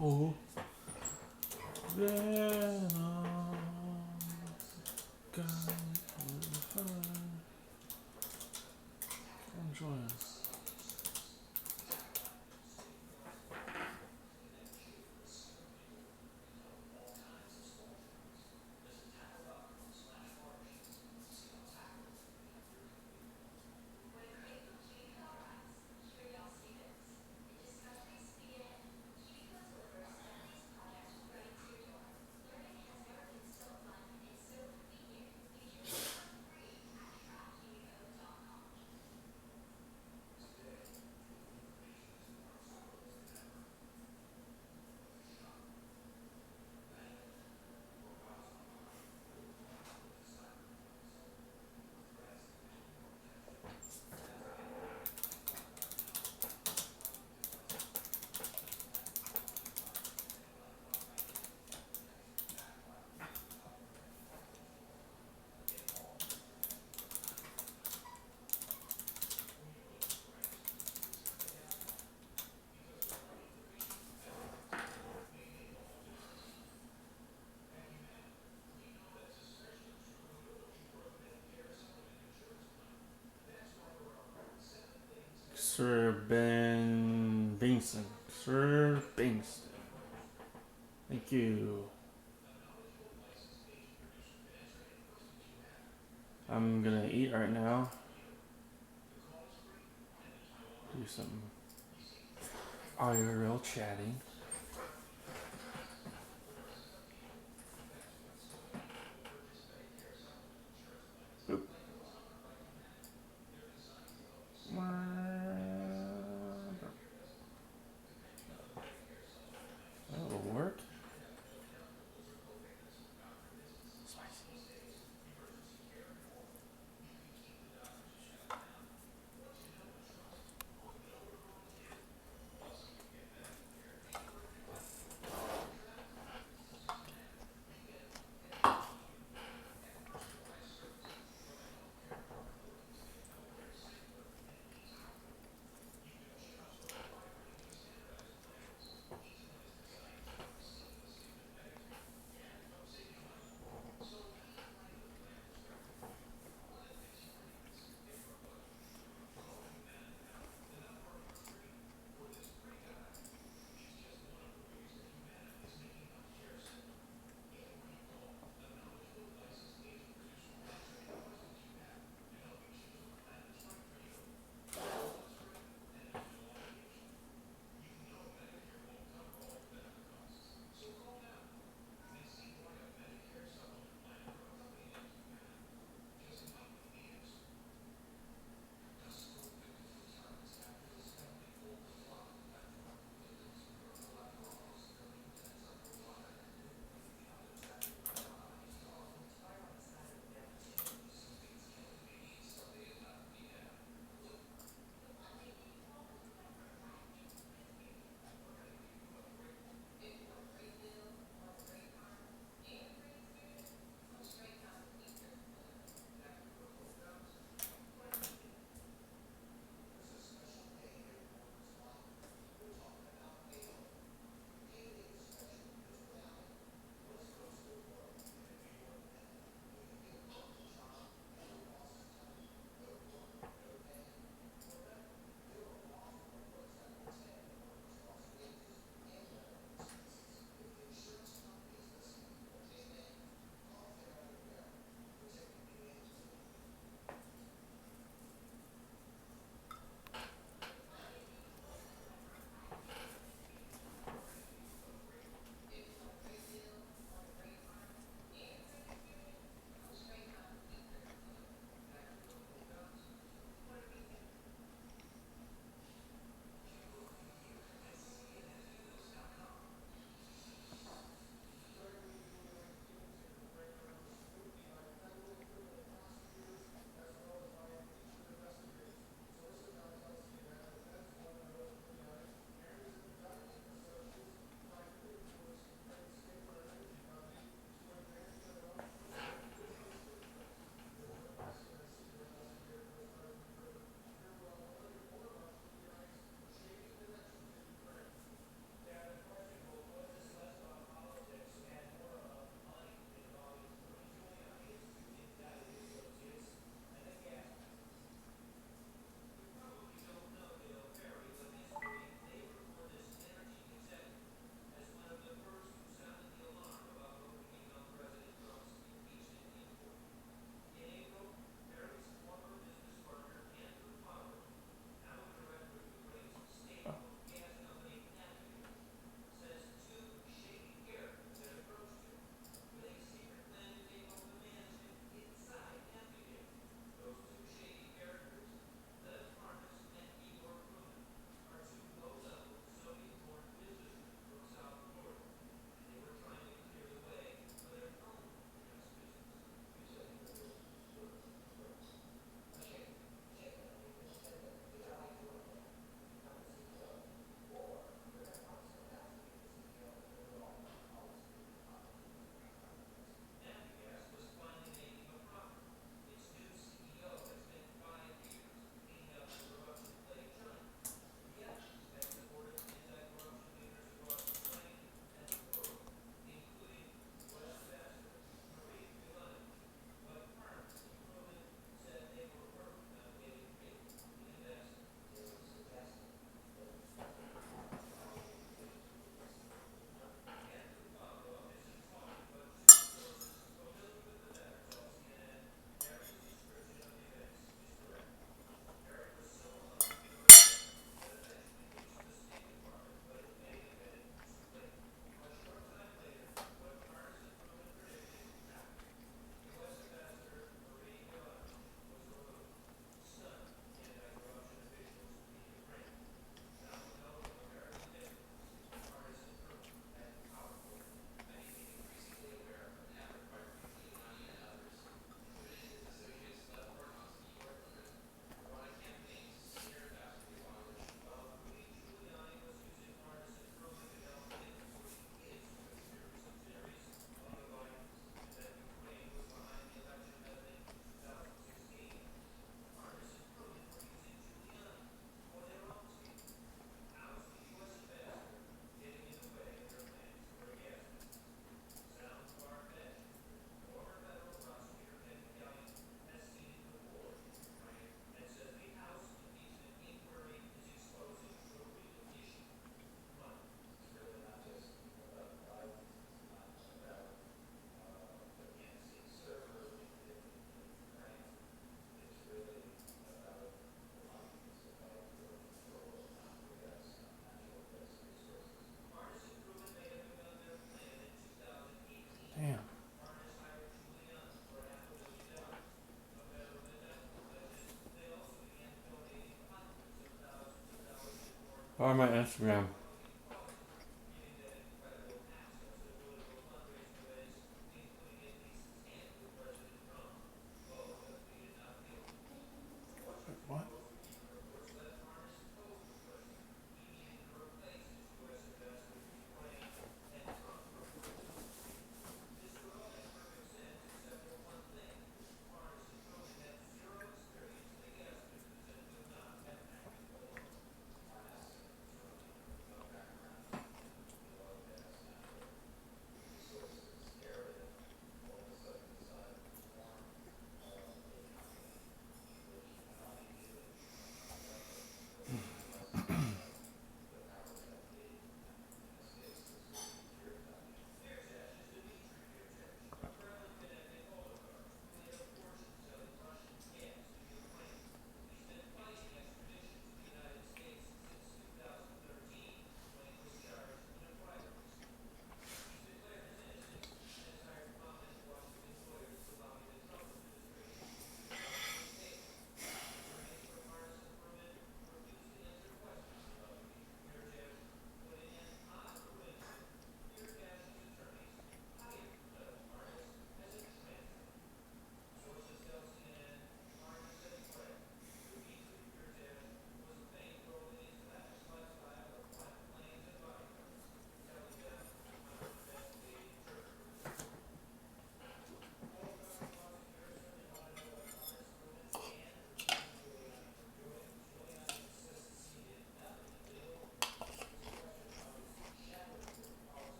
Oh, Venom, God, I'm enjoying. Sir Ben Bingston. Sir Bingston. Thank you. I'm gonna eat right now. Do some IRL chatting. Oop. That'll work. Or my Instagram. What?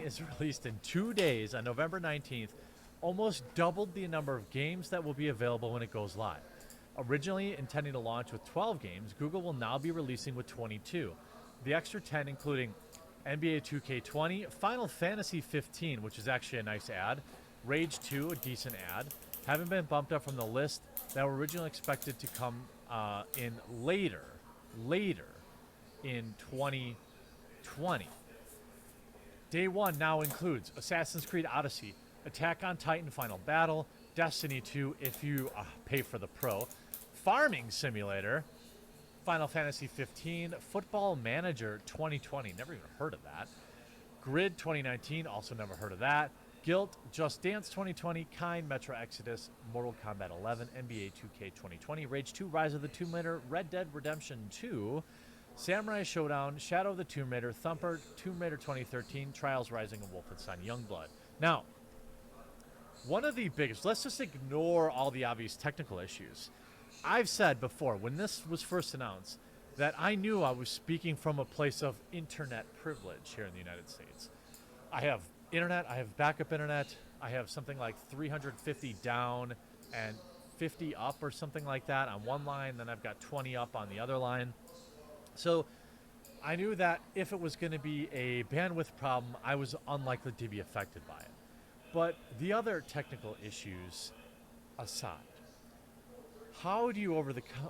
Is released in 2 days on November 19th, almost doubled the number of games that will be available when it goes live. Originally intending to launch with 12 games, Google will now be releasing with 22. The extra 10 including NBA 2K20, Final Fantasy 15, which is actually a nice ad, Rage 2, a decent ad, haven't been bumped up from the list that were originally expected to come in later in 2020. Day one now includes Assassin's Creed Odyssey, Attack on Titan Final Battle, Destiny 2 if you pay for the Pro, Farming Simulator, Final Fantasy 15, Football Manager 2020, never even heard of that, Grid 2019, also never heard of that, Guilt, Just Dance 2020, Kind, Metro Exodus, Mortal Kombat 11, NBA 2K 2020, Rage 2, Rise of the Tomb Raider, Red Dead Redemption 2, Samurai Showdown, Shadow of the Tomb Raider, Thumper, Tomb Raider 2013, Trials Rising, and Wolfenstein Youngblood. Now, one of the biggest, let's just ignore all the obvious technical issues. I've said before, when this was first announced, that I knew I was speaking from a place of internet privilege here in the United States. I have internet, I have backup internet, I have something like 350 down and 50 up or something like that on one line, then I've got 20 up on the other line. So I knew that if it was going to be a bandwidth problem, I was unlikely to be affected by it. But the other technical issues aside, how do you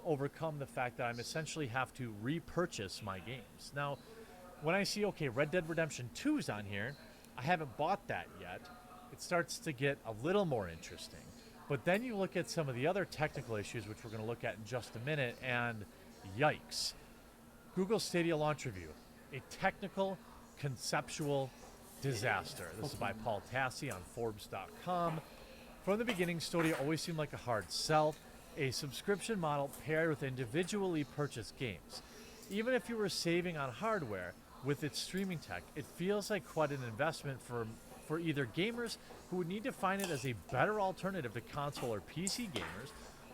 overcome the fact that I'm essentially have to repurchase my games? Now, when I see, okay, Red Dead Redemption 2 is on here, I haven't bought that yet, it starts to get a little more interesting. But then you look at some of the other technical issues, which we're going to look at in just a minute, and yikes. Google Stadia launch review, a technical, conceptual disaster. This is by Paul Tassi on Forbes.com. From the beginning, Stadia always seemed like a hard sell, a subscription model paired with individually purchased games. Even if you were saving on hardware with its streaming tech, it feels like quite an investment for either gamers who would need to find it as a better alternative to console or PC gamers,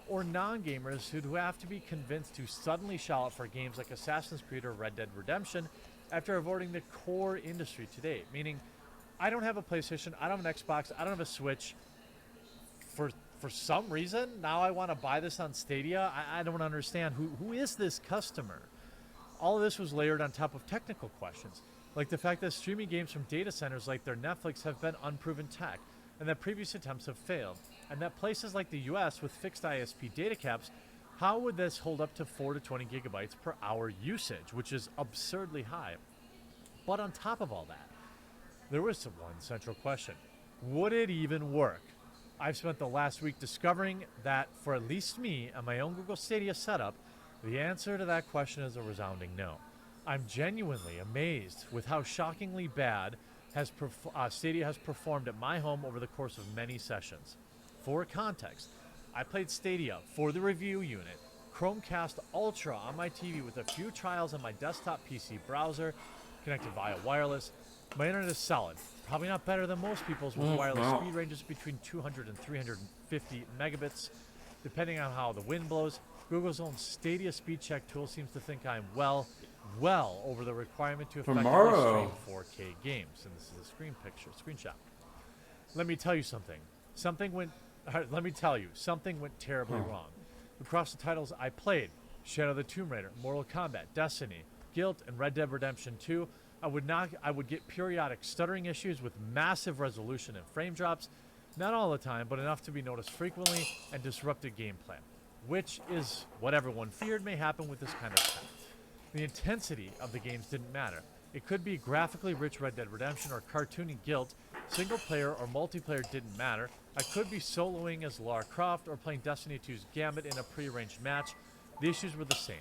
or non-gamers who have to be convinced to suddenly shell out for games like Assassin's Creed or Red Dead Redemption after avoiding the core industry today. Meaning, I don't have a PlayStation, I don't have an Xbox, I don't have a Switch. For some reason, now I want to buy this on Stadia. I don't understand. Who is this customer? All of this was layered on top of technical questions, like the fact that streaming games from data centers like their Netflix have been unproven tech, and that previous attempts have failed, and that places like the US with fixed ISP data caps, how would this hold up to 4 to 20 gigabytes per hour usage, which is absurdly high? But on top of all that, there was one central question. Would it even work? I've spent the last week discovering that for at least me and my own Google Stadia setup, The answer to that question is a resounding no. I'm genuinely amazed with how shockingly bad Stadia has performed at my home over the course of many sessions. For context, I played Stadia for the review unit, Chromecast Ultra on my TV with a few trials on my desktop PC browser, connected via wireless. My internet is solid, probably not better than most people's with wireless speed ranges between 200 and 350 megabits, depending on how the wind blows. Google's own Stadia speed check tool seems to think I'm well over the requirement to effectively stream 4K games. And this is a screenshot. Let me tell you something. Something went terribly wrong. Across the titles I played, Shadow of the Tomb Raider, Mortal Kombat, Destiny, Guilt, and Red Dead Redemption 2, I would get periodic stuttering issues with massive resolution and frame drops, not all the time, but enough to be noticed frequently and disrupted gameplay, which is what everyone feared may happen with this kind of tech. The intensity of the games didn't matter. It could be graphically rich Red Dead Redemption or cartoony Guilt. Single player or multiplayer didn't matter. I could be soloing as Lara Croft or playing Destiny 2's Gambit in a prearranged match. The issues were the same.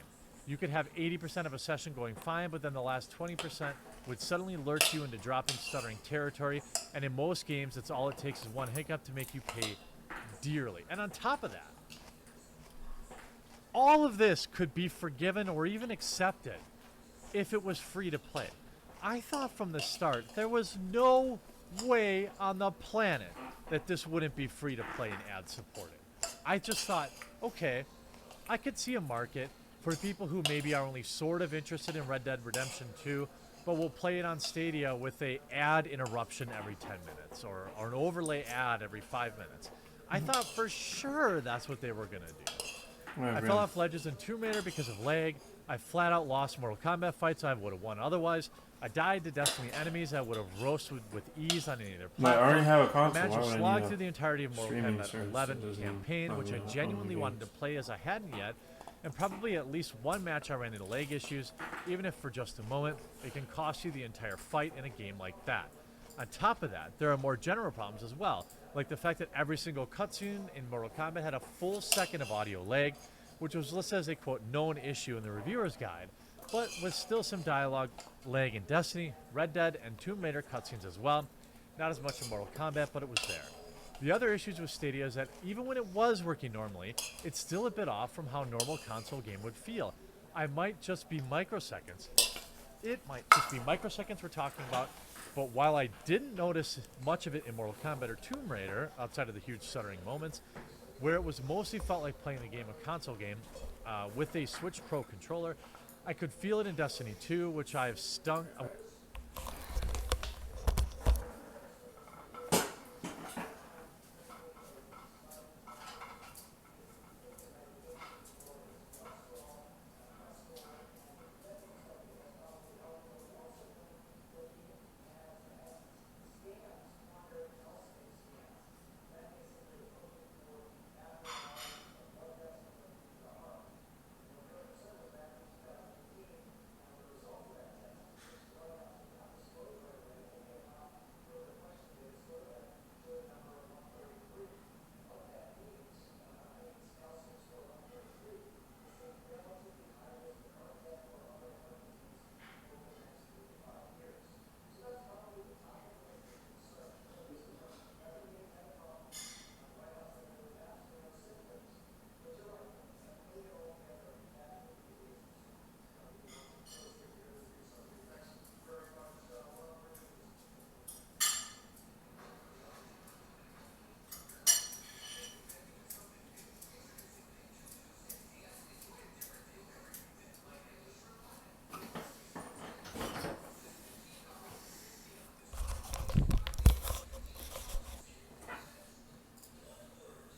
You could have 80% of a session going fine, but then the last 20% would suddenly lurch you into dropping stuttering territory, and in most games, that's all it takes is one hiccup to make you pay dearly. And on top of that, all of this could be forgiven or even accepted if it was free to play. I thought from the start there was no way on the planet that this wouldn't be free to play and ad supported. I just thought, okay, I could see a market for people who maybe are only sort of interested in Red Dead Redemption 2, but will play it on Stadia with a ad interruption every 10 minutes or an overlay ad every 5 minutes. I thought for sure that's what they were going to do. I fell off ledges in Tomb Raider because of lag. I flat out lost Mortal Kombat fights I would have won otherwise. I died to Destiny enemies I would have roasted with ease on any other platform. I already have a console. I managed to slog through the entirety of Mortal Kombat 11 campaign, which I genuinely wanted to play as I hadn't yet, and probably at least one match I ran into lag issues, even if for just a moment. It can cost you the entire fight in a game like that. On top of that, there are more general problems as well, like the fact that every single cutscene in Mortal Kombat had a full second of audio lag, which was listed as a, quote, known issue in the reviewer's guide, but with still some dialogue lag in Destiny, Red Dead, and Tomb Raider cutscenes as well. Not as much in Mortal Kombat, but it was there. The other issues with Stadia is that even when it was working normally, it's still a bit off from how a normal console game would feel. It might just be microseconds we're talking about, but while I didn't notice much of it in Mortal Kombat or Tomb Raider, outside of the huge stuttering moments, where it was mostly felt like playing a console game with a Switch Pro controller, I could feel it in Destiny 2, which I have stung...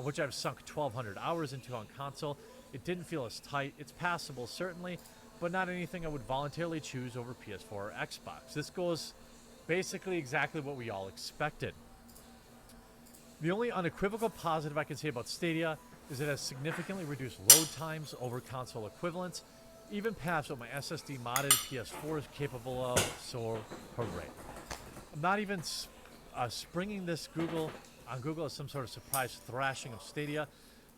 which I've sunk 1,200 hours into on console. It didn't feel as tight. It's passable, certainly, but not anything I would voluntarily choose over PS4 or Xbox. This goes basically exactly what we all expected. The only unequivocal positive I can say about Stadia is it has significantly reduced load times over console equivalents, even past what my SSD modded PS4 is capable of, so hooray. I'm not even springing this on Google as some sort of surprise thrashing of Stadia.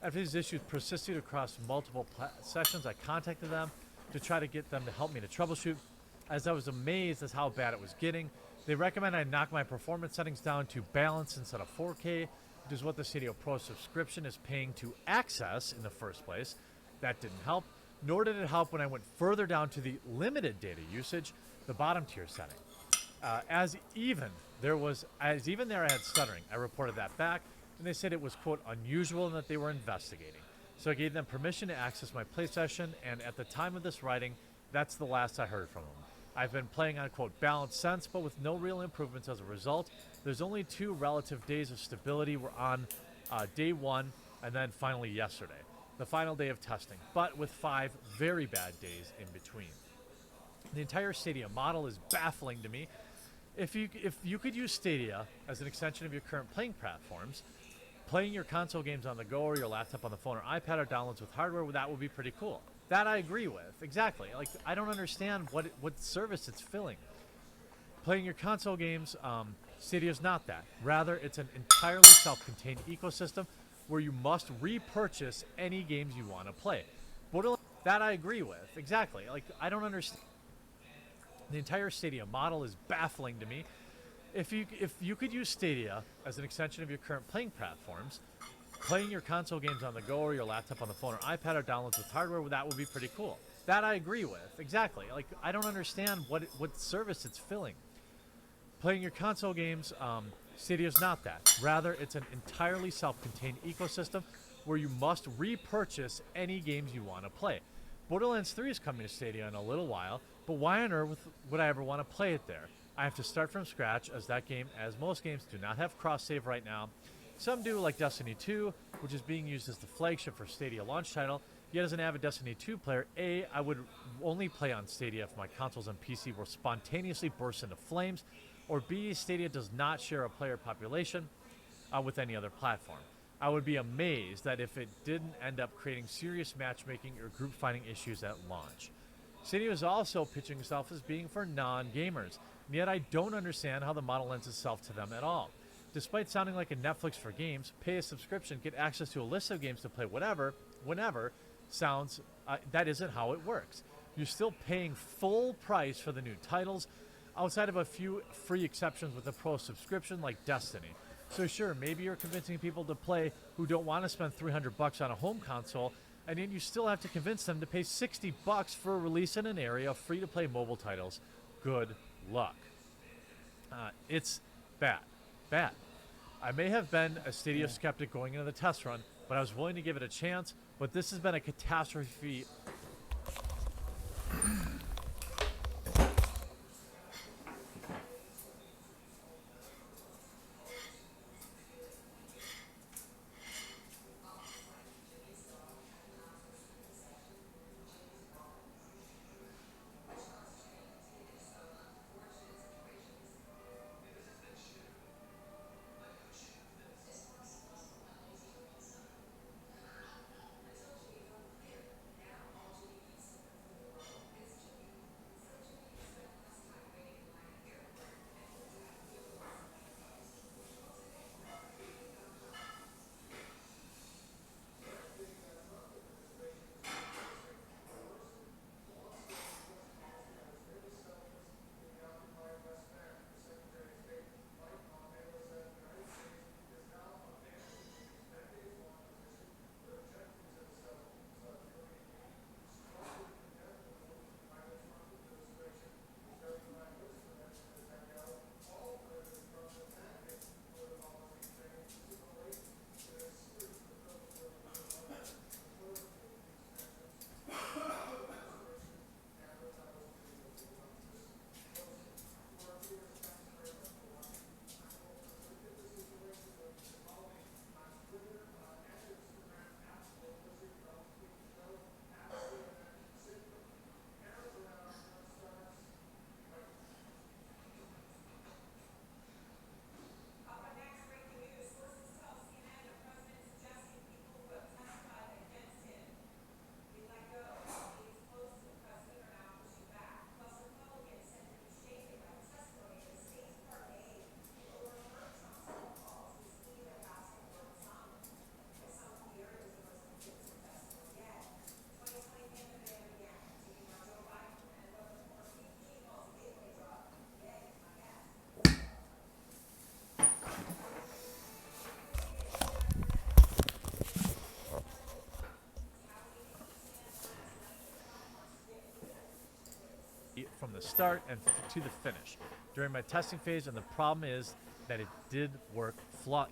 After these issues persisted across multiple sessions, I contacted them to try to get them to help me to troubleshoot, as I was amazed at how bad it was getting. They recommend I knock my performance settings down to balance instead of 4K, which is what the Stadia Pro subscription is paying to access in the first place. That didn't help, nor did it help when I went further down to the limited data usage, the bottom tier setting. As even there I had stuttering. I reported that back, and they said it was, quote, unusual and that they were investigating. So I gave them permission to access my play session, and at the time of this writing, that's the last I heard from them. I've been playing on, quote, balanced sense, but with no real improvements as a result. There's only 2 relative days of stability. We're on day 1, and then finally yesterday, the final day of testing, but with 5 very bad days in between. The entire Stadia model is baffling to me. If you could use Stadia as an extension of your current playing platforms, playing your console games on the go or your laptop on the phone or iPad or downloads with hardware, that would be pretty cool. That I agree with. Exactly. Like, I don't understand what service it's filling. Playing your console games, Stadia's not that. Rather, it's an entirely self-contained ecosystem where you must repurchase any games you want to play. That I agree with. Exactly. Like, I don't understand. The entire Stadia model is baffling to me. If you could use Stadia as an extension of your current playing platforms, playing your console games on the go or your laptop on the phone or iPad or downloads with hardware, that would be pretty cool. That I agree with. Exactly. Like, I don't understand what service it's filling. Playing your console games, Stadia's not that. Rather, it's an entirely self-contained ecosystem where you must repurchase any games you want to play. Borderlands 3 is coming to Stadia in a little while, but why on earth would I ever want to play it there? I have to start from scratch, as that game, as most games, do not have cross-save right now. Some do, like Destiny 2, which is being used as the flagship for Stadia launch title. Yet as an avid Destiny 2 player, A, I would only play on Stadia if my consoles and PC were spontaneously burst into flames, or B, Stadia does not share a player population with any other platform. I would be amazed that if it didn't end up creating serious matchmaking or group finding issues at launch. Stadia is also pitching itself as being for non-gamers, and yet I don't understand how the model lends itself to them at all. Despite sounding like a Netflix for games, pay a subscription, get access to a list of games to play whenever, that isn't how it works. You're still paying full price for the new titles, outside of a few free exceptions with a pro subscription like Destiny. So sure, maybe you're convincing people to play who don't want to spend $300 on a home console, and then you still have to convince them to pay $60 for a release in an area of free-to-play mobile titles. Good luck. It's bad. Bad. I may have been a Stadia skeptic going into the test run, but I was willing to give it a chance, but this has been a catastrophe. start and to the finish during my testing phase, and the problem is that it did work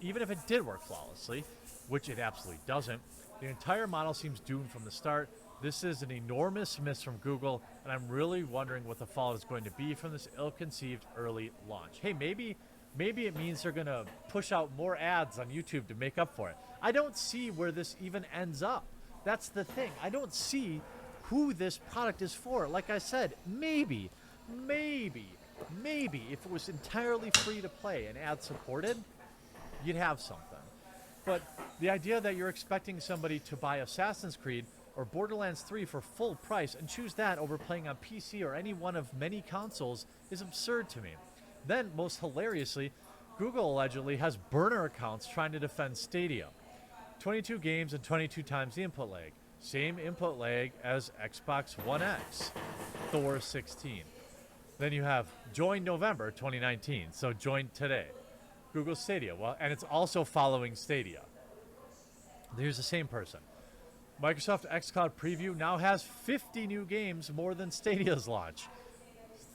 even if it did work flawlessly, which it absolutely doesn't. The entire model seems doomed from the start. This is an enormous miss from Google, and I'm really wondering what the fallout is going to be from this ill-conceived early launch. Hey, maybe it means they're going to push out more ads on YouTube to make up for it. I don't see where this even ends up. That's the thing. I don't see who this product is for. Like I said, maybe if it was entirely free to play and ad supported, you'd have something. But the idea that you're expecting somebody to buy Assassin's Creed or Borderlands 3 for full price and choose that over playing on PC or any one of many consoles is absurd to me. Then, most hilariously, Google allegedly has burner accounts trying to defend Stadia. 22 games and 22 times the input lag. Same input lag as Xbox One X, Thor 16. Then you have join November 2019, so join today. Google Stadia, well, and it's also following Stadia. Here's the same person. Microsoft xCloud Preview now has 50 new games more than Stadia's launch.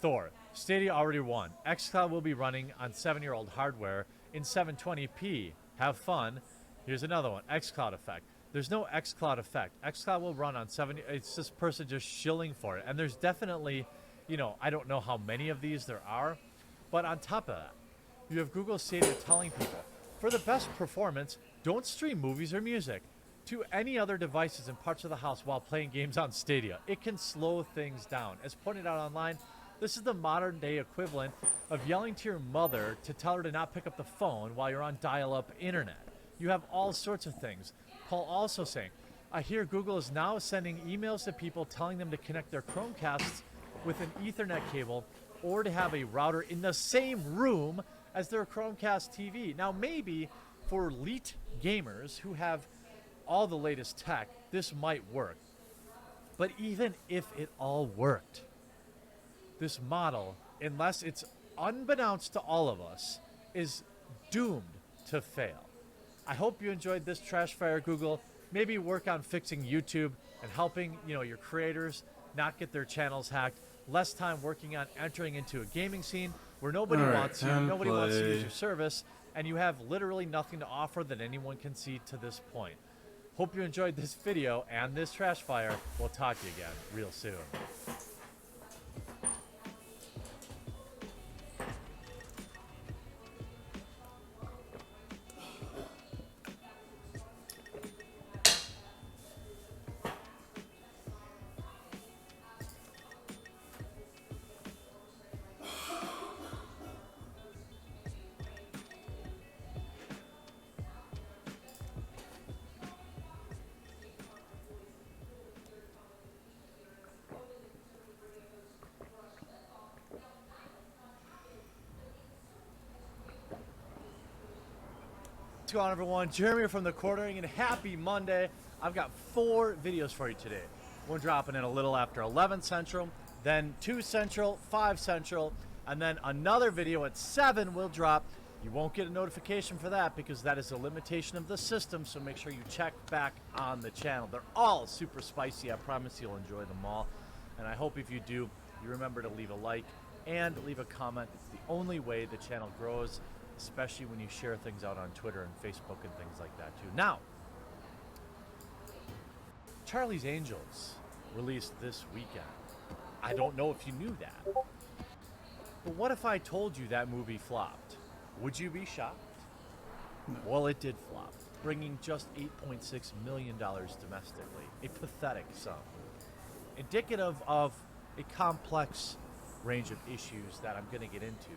Thor, Stadia already won. xCloud will be running on 7-year-old hardware in 720p. Have fun. Here's another one, xCloud effect. There's no xCloud effect. xCloud will run on 70. It's this person just shilling for it. And there's definitely, I don't know how many of these there are. But on top of that, you have Google Stadia telling people, for the best performance, don't stream movies or music to any other devices in parts of the house while playing games on Stadia. It can slow things down. As pointed out online, this is the modern day equivalent of yelling to your mother to tell her to not pick up the phone while you're on dial-up internet. You have all sorts of things. Paul also saying, I hear Google is now sending emails to people telling them to connect their Chromecasts with an Ethernet cable or to have a router in the same room as their Chromecast TV. Now, maybe for elite gamers who have all the latest tech, this might work. But even if it all worked, this model, unless it's unbeknownst to all of us, is doomed to fail. I hope you enjoyed this trash fire, Google. Maybe work on fixing YouTube and helping, your creators not get their channels hacked. Less time working on entering into a gaming scene where nobody wants you, nobody wants to use your service, and you have literally nothing to offer that anyone can see to this point. Hope you enjoyed this video and this trash fire. We'll talk to you again real soon. What's going on, everyone? Jeremy from the Quartering, and happy Monday. I've got 4 videos for you today. One dropping in a little after 11 Central, then 2 Central, 5 Central, and then another video at 7 will drop. You won't get a notification for that because that is a limitation of the system, so make sure you check back on the channel. They're all super spicy. I promise you'll enjoy them all. And I hope if you do, you remember to leave a like and leave a comment. It's the only way the channel grows, especially when you share things out on Twitter and Facebook and things like that too. Now, Charlie's Angels released this weekend. I don't know if you knew that. But what if I told you that movie flopped? Would you be shocked? No. Well, it did flop, bringing just $8.6 million domestically, a pathetic sum. Indicative of a complex range of issues that I'm going to get into.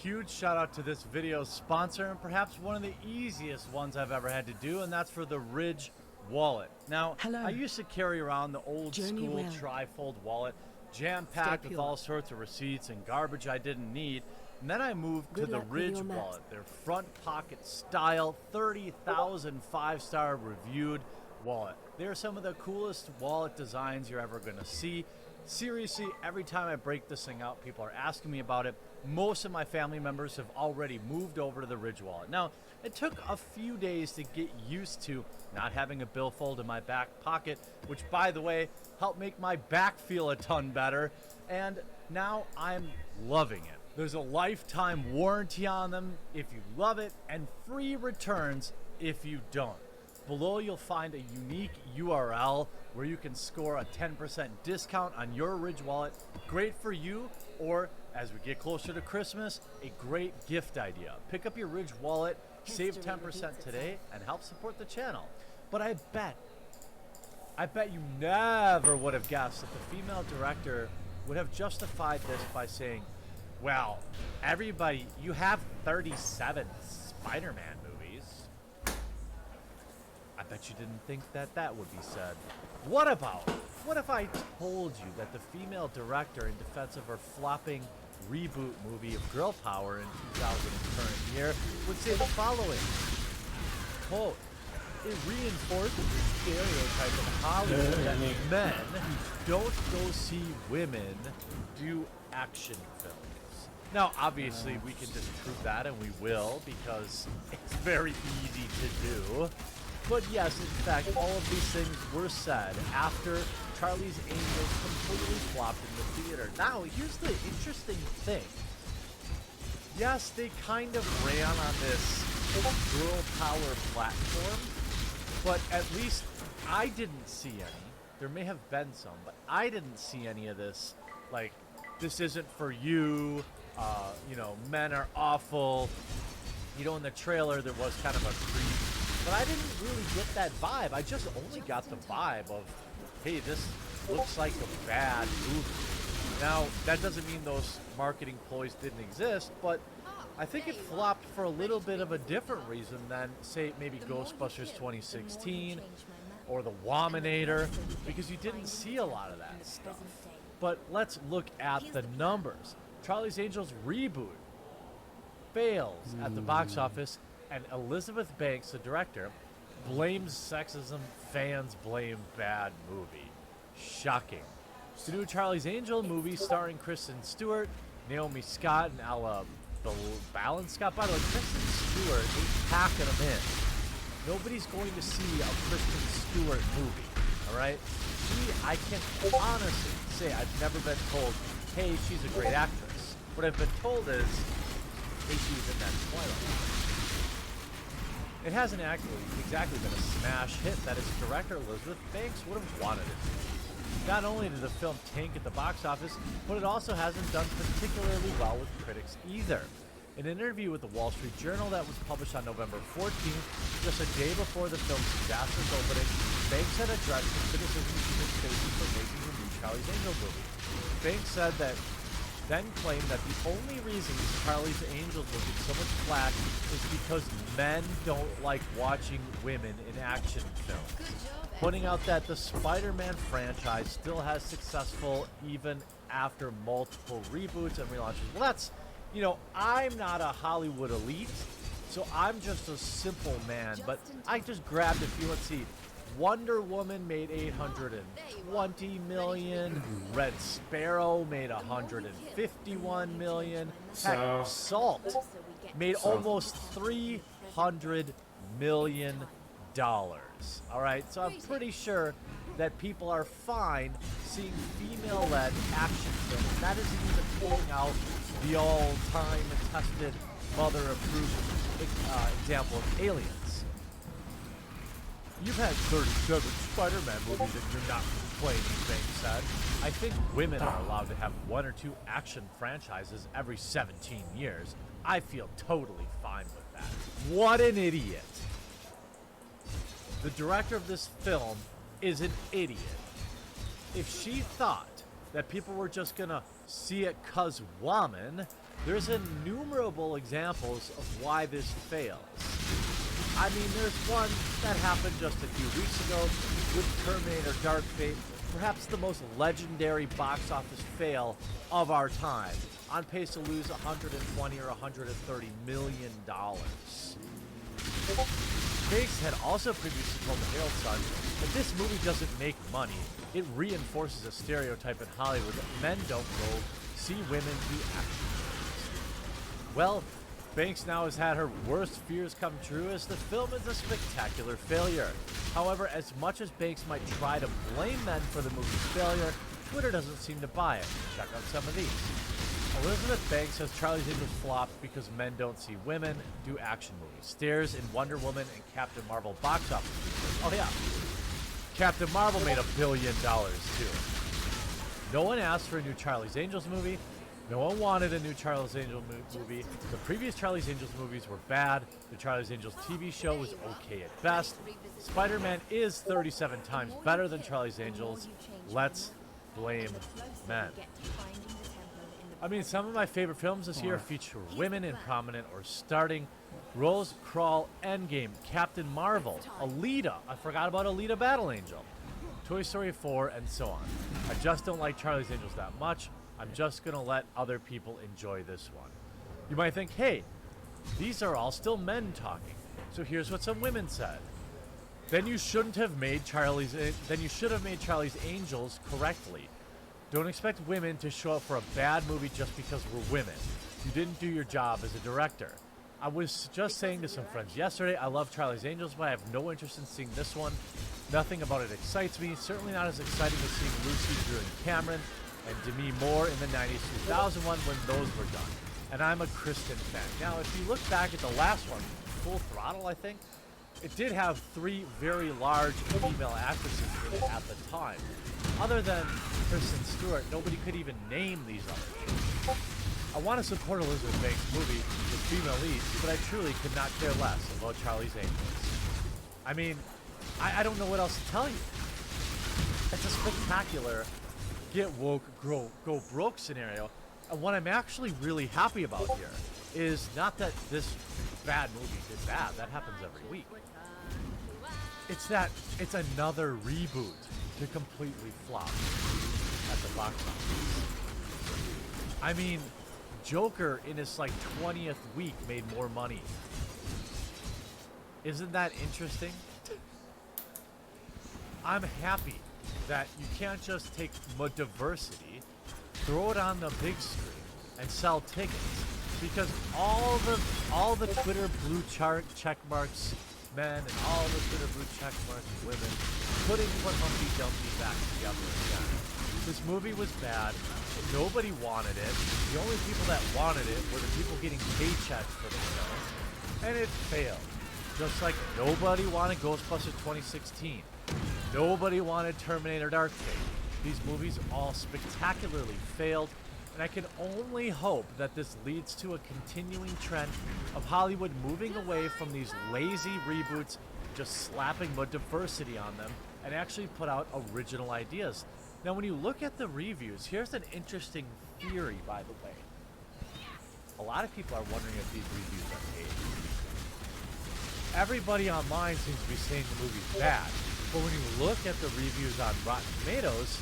Huge shout out to this video's sponsor, and perhaps one of the easiest ones I've ever had to do, and that's for the Ridge wallet. Now, Hello. I used to carry around the old Journey school well. tri-fold wallet, jam-packed Stay with pure. all sorts of receipts and garbage I didn't need. And then I moved to Good the luck with Ridge your maps. wallet, their front pocket style, 30,000 5-star reviewed wallet. They're some of the coolest wallet designs you're ever going to see. Seriously, every time I break this thing out, people are asking me about it. Most of my family members have already moved over to the Ridge wallet. Now, it took a few days to get used to not having a billfold in my back pocket, which, by the way, helped make my back feel a ton better. And Now I'm loving it. There's a lifetime warranty on them if you love it, and free returns if you don't. Below you'll find a unique URL where you can score a 10% discount on your Ridge wallet. Great for you, or as we get closer to Christmas, a great gift idea. Pick up your Ridge wallet, save 10% today, and help support the channel. But I bet you never would have guessed that the female director would have justified this by saying, well, everybody, you have 37 Spider-Man movies. I bet you didn't think that that would be said. What if I told you that the female director, in defense of her flopping reboot movie of girl power in 2000 current year, would say the following, quote, it reinforces the stereotype of Hollywood that men don't go see women do action films. Now, obviously, we can disprove that, and we will, because it's very easy to do. But yes, in fact, all of these things were said after Charlie's Angels completely flopped in the theater. Now, here's the interesting thing. Yes, they kind of ran on this girl power platform, but at least I didn't see any. There may have been some, but I didn't see any of this. Like, this isn't for you. Men are awful. In the trailer there was kind of a creep, but I didn't really get that vibe. I just only got the vibe of, hey, this looks like a bad movie. Now, that doesn't mean those marketing ploys didn't exist, but I think it flopped for a little bit of a different reason than, say, maybe Ghostbusters 2016 or The Wominator, because you didn't see a lot of that stuff. But let's look at the numbers. Charlie's Angels reboot fails at the box office, and Elizabeth Banks, the director, blames sexism. Fans blame bad movie. Shocking. The new Charlie's Angel movie starring Kristen Stewart, Naomi Scott, and Ella Scott. By the way, Kristen Stewart ain't packing them in. Nobody's going to see a Kristen Stewart movie, all right? I can honestly say I've never been told, hey, she's a great actress. What I've been told is, hey, she was in that Twilight. It hasn't exactly been a smash hit that its director, Elizabeth Banks, would have wanted it to be. Not only did the film tank at the box office, but it also hasn't done particularly well with critics either. In an interview with the Wall Street Journal that was published on November 14th, just a day before the film's disastrous opening, Banks had addressed the criticism she was facing for making the new Charlie's Angels movie. Banks said that then claimed that the only reason Charlie's Angels will get so much flack is because men don't like watching women in action films, pointing out that the Spider-Man franchise still has successful even after multiple reboots and relaunches. Well, that's, I'm not a Hollywood elite, so I'm just a simple man, but I just grabbed a few. Let's see. Wonder Woman made $820 million. Red Sparrow made $151 million. Heck, Salt made almost $300 million. All right, so I'm pretty sure that people are fine seeing female-led action films. That isn't even pulling out the all-time tested, mother-approved example of Aliens. You've had 37 Spider-Man movies and you're not complaining, Banks said. I think women are allowed to have one or two action franchises every 17 years. I feel totally fine with that. What an idiot. The director of this film is an idiot. If she thought that people were just gonna see it 'cause woman, there's innumerable examples of why this fails. I mean, there's one that happened just a few weeks ago with Terminator Dark Fate, perhaps the most legendary box office fail of our time, on pace to lose $120 or $130 million. Banks had also previously told the Herald Sun that this movie doesn't make money. It reinforces a stereotype in Hollywood that men don't go see women do action films. Well, Banks now has had her worst fears come true as the film is a spectacular failure. However, as much as Banks might try to blame men for the movie's failure, Twitter doesn't seem to buy it. Check out some of these. Elizabeth Banks says Charlie's Angels flopped because men don't see women do action movies. Stares in Wonder Woman and Captain Marvel box office features. Oh yeah, Captain Marvel made $1 billion too. No one asked for a new Charlie's Angels movie. No one wanted a new Charlie's Angels movie. The previous Charlie's Angels movies were bad. The Charlie's Angels TV show was okay at best. Spider-Man is 37 times better than Charlie's Angels. Let's blame men. I mean, some of my favorite films this year feature women in prominent or starting roles. Crawl, Endgame, Captain Marvel, Alita. I forgot about Alita Battle Angel. Toy Story 4, and so on. I just don't like Charlie's Angels that much. I'm just going to let other people enjoy this one. You might think, hey, these are all still men talking. So here's what some women said. Then you should have made Charlie's Angels correctly. Don't expect women to show up for a bad movie just because we're women. You didn't do your job as a director. I was just saying to some friends yesterday, I love Charlie's Angels, but I have no interest in seeing this one. Nothing about it excites me. Certainly not as exciting as seeing Lucy, Drew, and Cameron, and Demi Moore in the 90s, 2001 when those were done. And I'm a Kristen fan. Now, if you look back at the last one, Full Throttle, I think, it did have 3 very large female actresses in it at the time. Other than Kristen Stewart, nobody could even name these others. I want to support Elizabeth Banks' movie with female leads, but I truly could not care less about Charlie's Angels. I mean, I don't know what else to tell you. It's a spectacular get woke, go broke scenario. And what I'm actually really happy about here is not that this bad movie did bad. That happens every week. It's that it's another reboot to completely flop at the box office. I mean, Joker in his like 20th week made more money. Isn't that interesting? I'm happy that you can't just take diversity, throw it on the big screen, and sell tickets, because all the Twitter blue check marks men and all the Twitter blue check marks women couldn't put Humpty Dumpty back together again. This movie was bad. Nobody wanted it. The only people that wanted it were the people getting paychecks for the film, and it failed. Just like nobody wanted Ghostbusters 2016. Nobody wanted Terminator Dark Fate. These movies all spectacularly failed, and I can only hope that this leads to a continuing trend of Hollywood moving away from these lazy reboots, just slapping more diversity on them, and actually put out original ideas. Now, when you look at the reviews, here's an interesting theory, by the way. A lot of people are wondering if these reviews are paid. Everybody online seems to be saying the movie's bad. But when you look at the reviews on Rotten Tomatoes,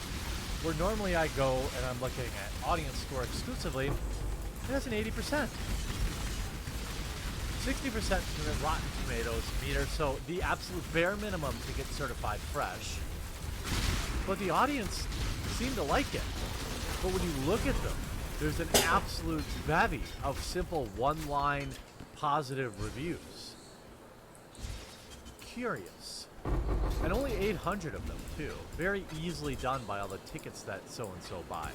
where normally I go and I'm looking at audience score exclusively, it has an 80%. 60% from the Rotten Tomatoes meter, so the absolute bare minimum to get certified fresh. But the audience seemed to like it. But when you look at them, there's an absolute bevy of simple one-line positive reviews. Curious. And only 800 of them, too. Very easily done by all the tickets that so-and-so buy.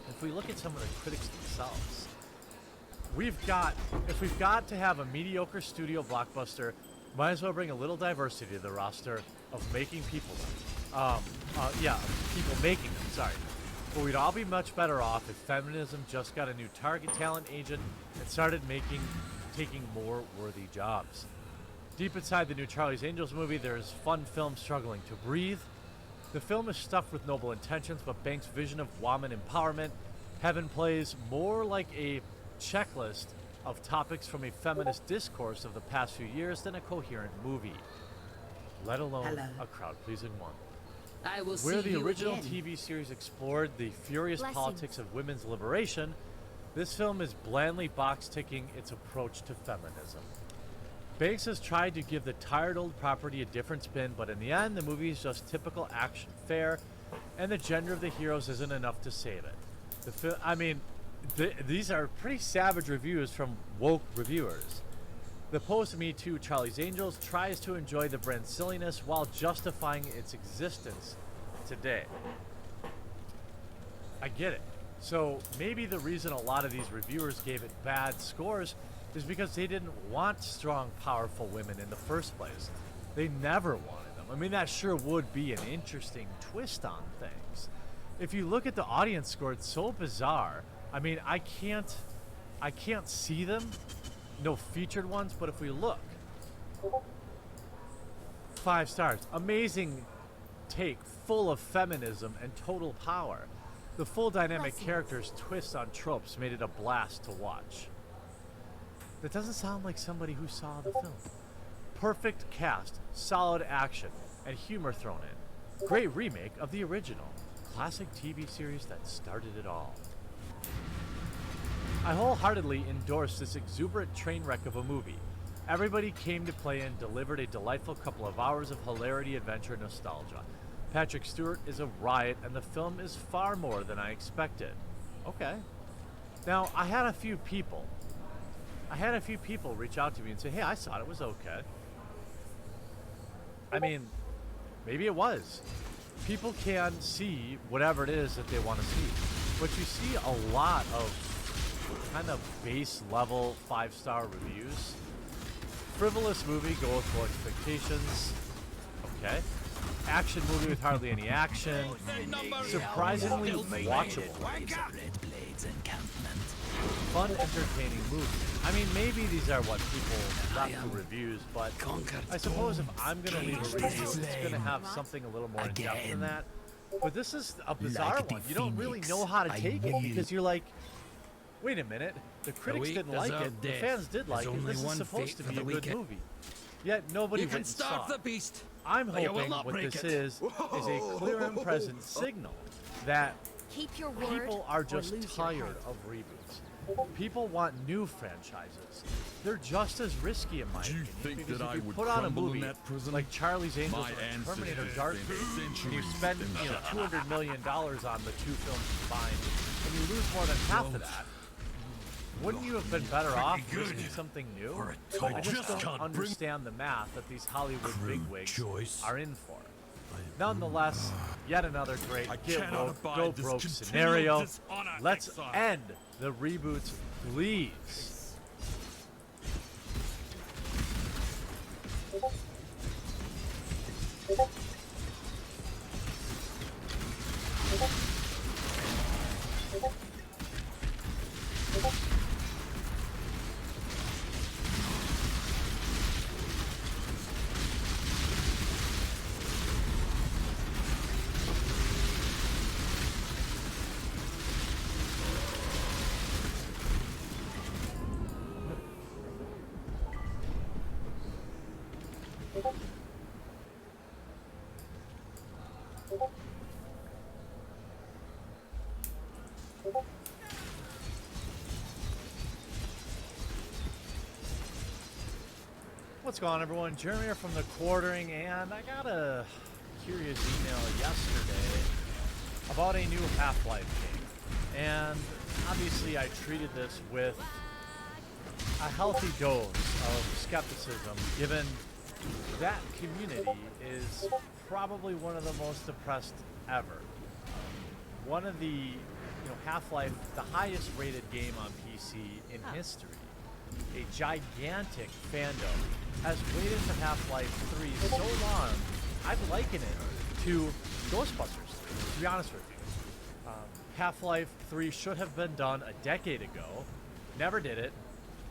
If we look at some of the critics themselves, if we've got to have a mediocre studio blockbuster, might as well bring a little diversity to the roster of making people people making them, sorry. But we'd all be much better off if feminism just got a new target talent agent and started taking more worthy jobs. Deep inside the new Charlie's Angels movie, there's fun film struggling to breathe. The film is stuffed with noble intentions, but Banks' vision of woman empowerment, Heaven plays more like a checklist of topics from a feminist discourse of the past few years than a coherent movie, let alone a crowd-pleasing one. I will Where see the you original again. TV series explored the furious politics of women's liberation, this film is blandly box-ticking its approach to feminism. Banks has tried to give the tired old property a different spin, but in the end, the movie is just typical action fare, and the gender of the heroes isn't enough to save it. These are pretty savage reviews from woke reviewers. The post-Me Too Charlie's Angels tries to enjoy the brand's silliness while justifying its existence today. I get it. So maybe the reason a lot of these reviewers gave it bad scores is because they didn't want strong, powerful women in the first place. They never wanted them. I mean, that sure would be an interesting twist on things. If you look at the audience score, it's so bizarre. I mean, I can't see them, no featured ones, but if we look, 5 stars. Amazing take, full of feminism and total power. The full dynamic characters' twists on tropes made it a blast to watch. That doesn't sound like somebody who saw the film. Perfect cast, solid action, and humor thrown in. Great remake of the original. Classic TV series that started it all. I wholeheartedly endorse this exuberant train wreck of a movie. Everybody came to play and delivered a delightful couple of hours of hilarity, adventure, and nostalgia. Patrick Stewart is a riot, and the film is far more than I expected. Okay. Now, I had a few people reach out to me and say, hey, I saw it was okay. I mean, maybe it was. People can see whatever it is that they want to see. But you see a lot of kind of base level 5-star reviews. Frivolous movie, go with low expectations. Okay. Action movie with hardly any action. Surprisingly watchable. Fun, entertaining movie. I mean, maybe these are what people left the reviews, but I suppose if I'm going to leave a review, it's going to have something a little more in depth than that. But this is a bizarre one. You don't really know how to take it because you're like, wait a minute, the critics didn't like it, the fans did like it, this is supposed to be a good movie. Yet nobody went and saw it. I'm hoping what this is a clear and present signal that people are just tired of reboots. People want new franchises. They're just as risky, in my opinion, because if you put on a movie like Charlie's Angels or Terminator Dark Fate, and you spend $200 million on the 2 films combined, and you lose more than half of that, wouldn't you have been better off risking something new? I just don't understand the math that these Hollywood bigwigs are in for. Nonetheless, yet another great get woke, go broke scenario. Let's end the reboots, please. What's going on, everyone? Jeremy here from The Quartering, and I got a curious email yesterday about a new Half-Life game. And obviously I treated this with a healthy dose of skepticism, given that community is probably one of the most depressed ever. One of the, Half-Life, the highest rated game on PC in history. A gigantic fandom has waited for Half-Life 3 so long, I've likened it to Ghostbusters, to be honest with you. Half-Life 3 should have been done a decade ago, never did it,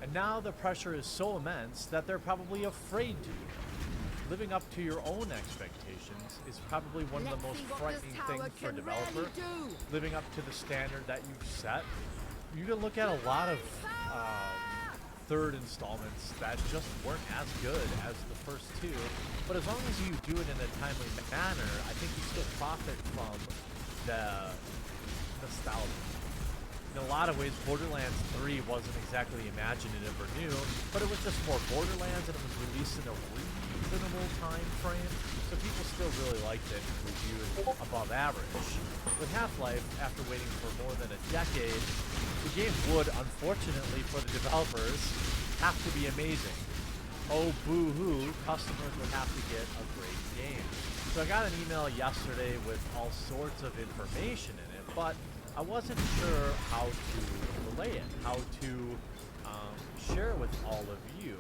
and now the pressure is so immense that they're probably afraid to do it. Living up to your own expectations is probably one of the most frightening things for a developer. Living up to the standard that you've set. You can look at a lot of third installments that just weren't as good as the first 2, but as long as you do it in a timely manner, I think you still profit from the nostalgia. In a lot of ways, Borderlands 3 wasn't exactly imaginative or new, but it was just more Borderlands, and it was released in a reasonable time frame, so people still really liked it and reviewed it above average. With Half-Life, after waiting for more than a decade, the game would, unfortunately for the developers, have to be amazing. Oh, boo-hoo, customers would have to get a great game. So I got an email yesterday with all sorts of information in it, but I wasn't sure how to relay it, how to share it with all of you.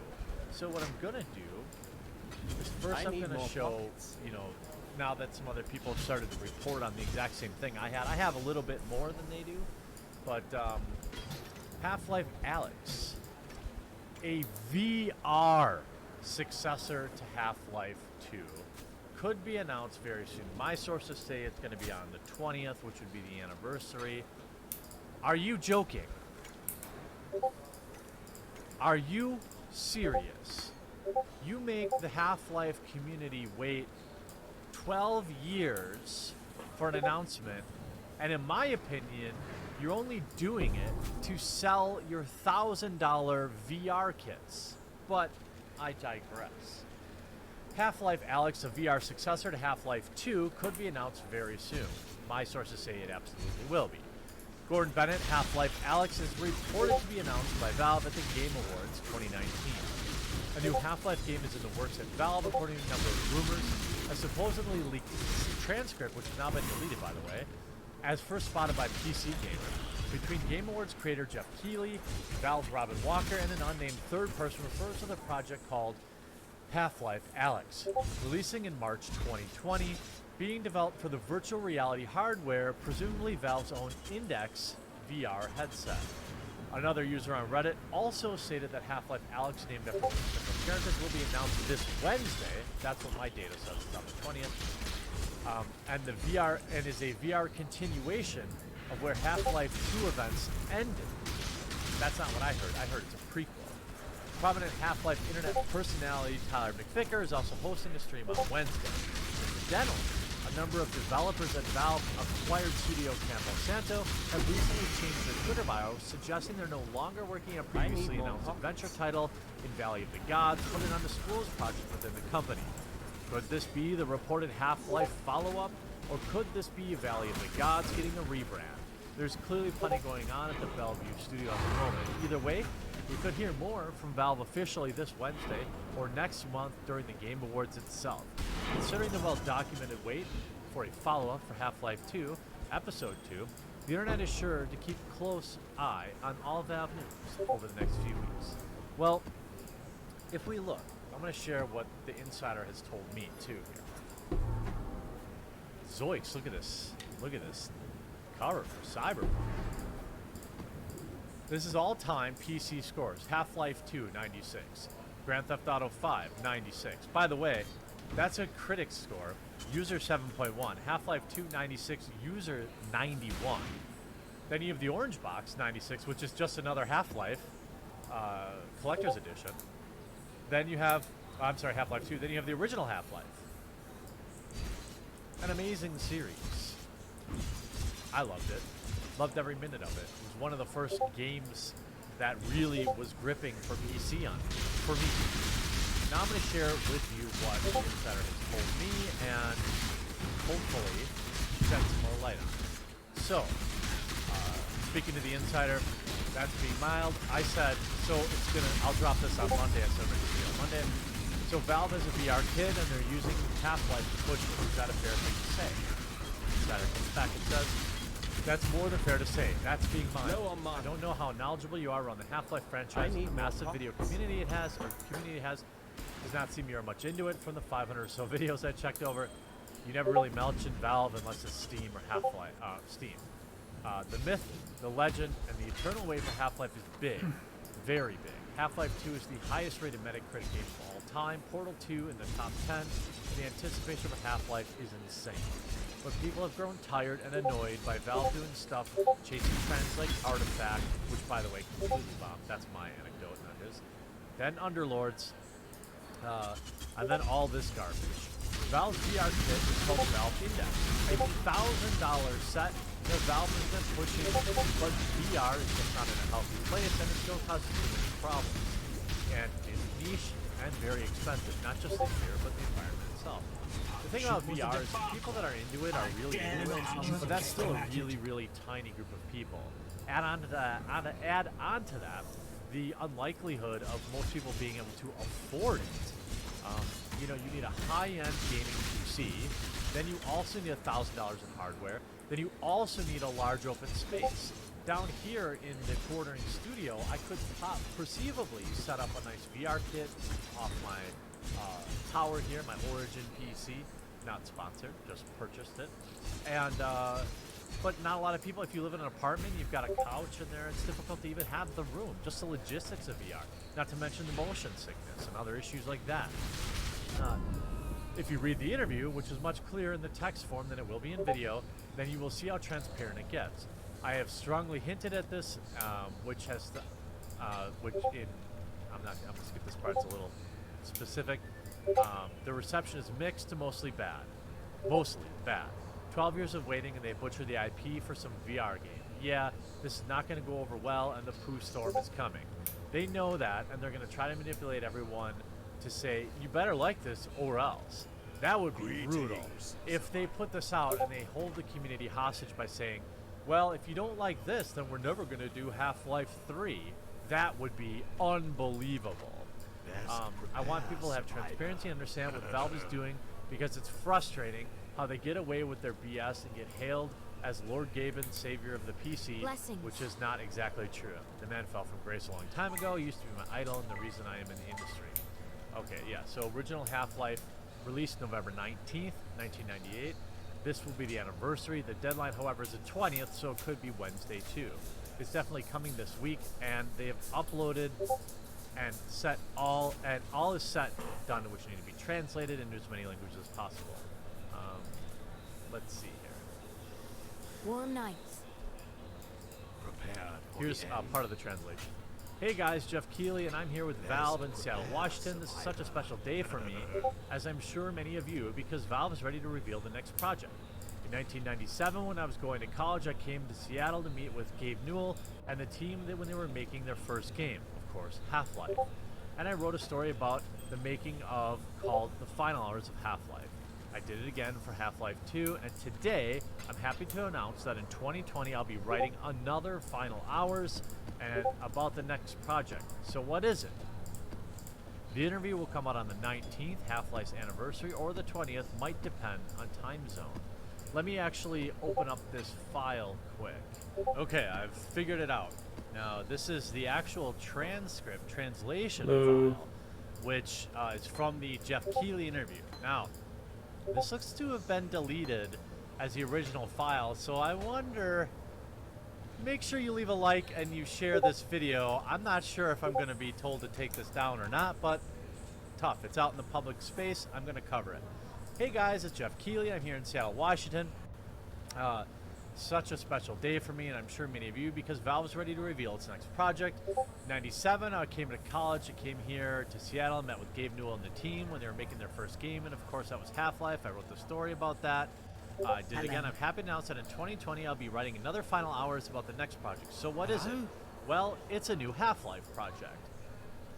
So what I'm gonna do is first I'm gonna show, you know, now that some other people have started to report on the exact same thing I had. I have a little bit more than they do, but Half-Life Alyx, a VR successor to Half-Life 2, could be announced very soon. My sources say it's going to be on the 20th, which would be the anniversary. Are you joking? Are you serious? You make the Half-Life community wait 12 years for an announcement, and in my opinion, you're only doing it to sell your $1,000 VR kits. But I digress. Half-Life Alyx, a VR successor to Half-Life 2, could be announced very soon. My sources say it absolutely will be. Gordon Bennett, Half-Life Alyx is reported to be announced by Valve at the Game Awards 2019. A new Half-Life game is in the works at Valve, according to a number of rumors. A supposedly leaked transcript, which has now been deleted, by the way, as first spotted by PC Gamer. Between Game Awards creator Jeff Keighley, Valve's Robin Walker, and an unnamed third person refers to the project called Half-Life Alyx, releasing in March 2020, being developed for the virtual reality hardware, presumably Valve's own Index VR headset. Another user on Reddit also stated that Half-Life Alyx, named after different characters, will be announced this Wednesday. That's what my data says. It's on the 20th. And the VR is a VR continuation of where Half-Life 2 events ended. That's not what I heard. I heard it's a prequel. Prominent Half-Life internet personality Tyler McVicker is also hosting a stream on Wednesday. Incidentally, a number of developers at Valve acquired studio Campo Santo have recently changed their Twitter bio, suggesting they're no longer working on previously announced adventure title in Valley of the Gods, but an undisclosed project within the company. Could this be the reported Half-Life follow-up, or could this be Valley of the Gods getting a rebrand? There's clearly plenty going on at the Bellevue studio at the moment. Either way, we could hear more from Valve officially this Wednesday or next month during the Game Awards itself. Considering the well-documented wait for a follow-up for Half-Life 2, Episode 2, the internet is sure to keep a close eye on all Valve news over the next few weeks. Well, if we look, I'm going to share what the insider has told me too here. Zoinks, look at this. Look at this cover for Cyberpunk. This is all-time PC scores. Half-Life 2, 96. Grand Theft Auto 5, 96. By the way, that's a critic score. User 7.1. Half-Life 2, 96. User 91. Then you have the Orange Box, 96, which is just another Half-Life Collector's Edition. Then you have, I'm sorry, Half-Life 2. Then you have the original Half-Life. An amazing series. I loved it. Loved every minute of it. It was one of the first games that really was gripping for PC on it, for me. Now I'm going to share with you what the insider has told me and hopefully shed some more light on it. So, speaking to the insider, that's being mild. I said, so it's going to, I'll drop this on Monday. I said on Monday. So Valve has a VR kit and they're using Half-Life to push it. Is that a fair thing to say? Insider comes back and says, that's more than fair to say. That's being mild. No, I don't know how knowledgeable you are around the Half-Life franchise. The massive video community it has, does not seem you're much into it. From the 500 or so videos I checked over, you never really mentioned Valve unless it's Steam or Half-Life. Steam. The myth, the legend, and the eternal wait for Half-Life is big, very big. Half-Life 2 is the highest-rated Metacritic game of all time. Portal 2 in the top 10. And the anticipation for Half-Life is insane. But people have grown tired and annoyed by Valve doing stuff, chasing trends like Artifact, which, by the way, completely bombed. That's my anecdote, not his. Then Underlords, and then all this garbage. Valve's VR kit is called Valve Index, a $1,000 set that Valve has been pushing, but VR is just not in a healthy place, and it still causes too many problems. And is niche and very expensive, not just the gear, but the environment itself. The thing about VR is people that are into it are really into it, but that's still a really, really tiny group of people. Add on to that, the unlikelihood of most people being able to afford it. You need a high-end gaming PC. Then you also need $1,000 in hardware. then you also need a large open space. Down here in the quartering studio, I could perceivably set up a nice VR kit off my tower here, my Origin PC. Not sponsored, just purchased it. And but not a lot of people. If you live in an apartment, you've got a couch in there. It's difficult to even have the room. Just the logistics of VR. Not to mention the motion sickness and other issues like that. If you read the interview, which is much clearer in the text form than it will be in video, then you will see how transparent it gets. I have strongly hinted at this, which has, I'm gonna skip this part. It's a little specific. The reception is mixed to mostly bad. Mostly bad. 12 years of waiting and they butchered the IP for some VR game. Yeah, this is not going to go over well and the poo storm is coming. They know that and they're going to try to manipulate everyone to say, you better like this or else. That would be brutal. If they put this out and they hold the community hostage by saying, well, if you don't like this, then we're never going to do Half-Life 3. That would be unbelievable. I want people to have transparency and understand what Valve is doing because it's frustrating how they get away with their BS and get hailed as Lord Gaben, savior of the PC, Blessings. which is not exactly true. The man fell from grace a long time ago, used to be my idol and the reason I am in the industry. Okay, yeah, so original Half-Life released November 19th, 1998. This will be the anniversary. The deadline, however, is the 20th, so it could be Wednesday too. It's definitely coming this week, and they have uploaded and all is set, done, which need to be translated into as many languages as possible. Let's see here. Warm nights. Here's part of the translation. Hey guys, Jeff Keighley, and I'm here with Valve in Seattle, Washington. This is such a special day for me, as I'm sure many of you, because Valve is ready to reveal the next project. In 1997, when I was going to college, I came to Seattle to meet with Gabe Newell and the team when they were making their first game, of course, Half-Life. And I wrote a story about the making of called The Final Hours of Half-Life. I did it again for Half-Life 2, and today I'm happy to announce that in 2020 I'll be writing another Final Hours and about the next project. So what is it? The interview will come out on the 19th, Half-Life's anniversary, or the 20th, might depend on time zone. Let me actually open up this file quick. Okay, I've figured it out. Now, this is the actual translation file, which is from the Jeff Keighley interview. Now, this looks to have been deleted as the original file, so I wonder, make sure you leave a like and you share this video. I'm not sure if I'm going to be told to take this down or not, but tough. It's out in the public space. I'm going to cover it. Hey guys, it's Jeff Keighley. I'm here in Seattle, Washington. Such a special day for me, and I'm sure many of you, because Valve is ready to reveal its next project. 97, I came to college. I came here to Seattle, met with Gabe Newell and the team when they were making their first game, and of course that was Half-Life. I wrote the story about that. I did it again. I'm happy to announce that in 2020 I'll be writing another Final Hours about the next project. So what is it? Well, it's a new Half-Life project.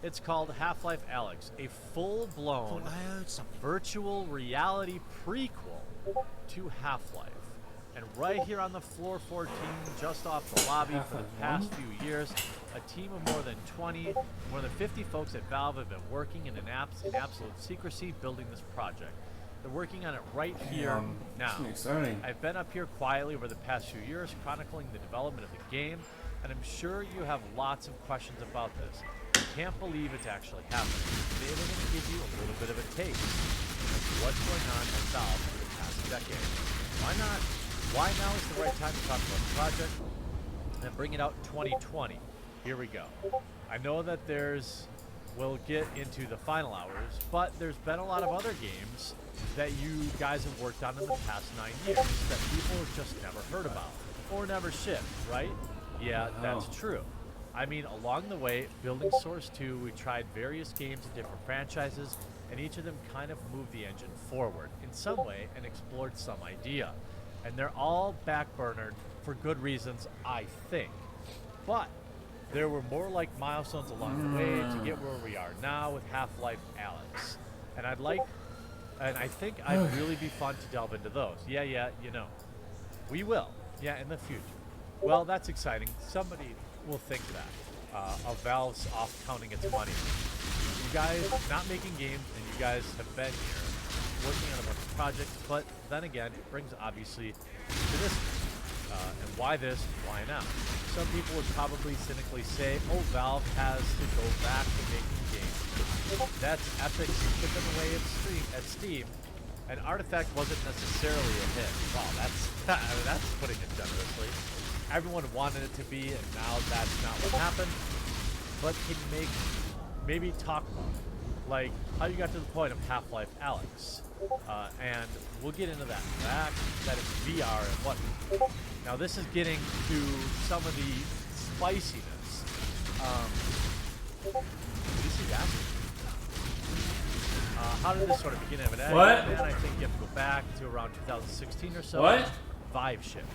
It's called Half-Life Alyx, a full-blown virtual reality prequel to Half-Life. And right here on the floor 14, just off the lobby for the past few years, a team of more than 50 folks at Valve have been working in absolute secrecy building this project. They're working on it right here now. Exciting. I've been up here quietly over the past few years chronicling the development of the game, and I'm sure you have lots of questions about this. I can't believe it's actually happening. Today we're going to give you a little bit of a taste of what's going on at Valve for the past decade. Why not? Why now is the right time to talk about the project and bring it out in 2020? Here we go. I know that we'll get into the Final Hours, but there's been a lot of other games that you guys have worked on in the past 9 years that people have just never heard about or never shipped, right? Yeah, that's true. I mean, along the way, building Source 2, we tried various games in different franchises, and each of them kind of moved the engine forward in some way and explored some idea. And they're all backburnered for good reasons, I think. But there were more like milestones along the way to get where we are now with Half-Life Alyx. And I think I'd really be fun to delve into those. Yeah, you know. We will. Yeah, in the future. Well, that's exciting. Somebody will think that. Of Valve's off counting its money. You guys not making games, and you guys have been here working on a bunch of projects, but then again, it brings obviously to this And why this? Why now? Some people would probably cynically say, oh, Valve has to go back to making games. That's Epic's chipping away at Steam, and Artifact wasn't necessarily a hit. Wow, that's putting it generously. Everyone wanted it to be, and now that's not what happened. But can you maybe talk about it? Like how you got to the point of Half-Life Alyx. And we'll get into that fact that it's VR and what. Now this is getting to some of the spiciness. You see that? How did this sort of begin? What? And I think you have to go back to around 2016 or so. What? Vive shipped.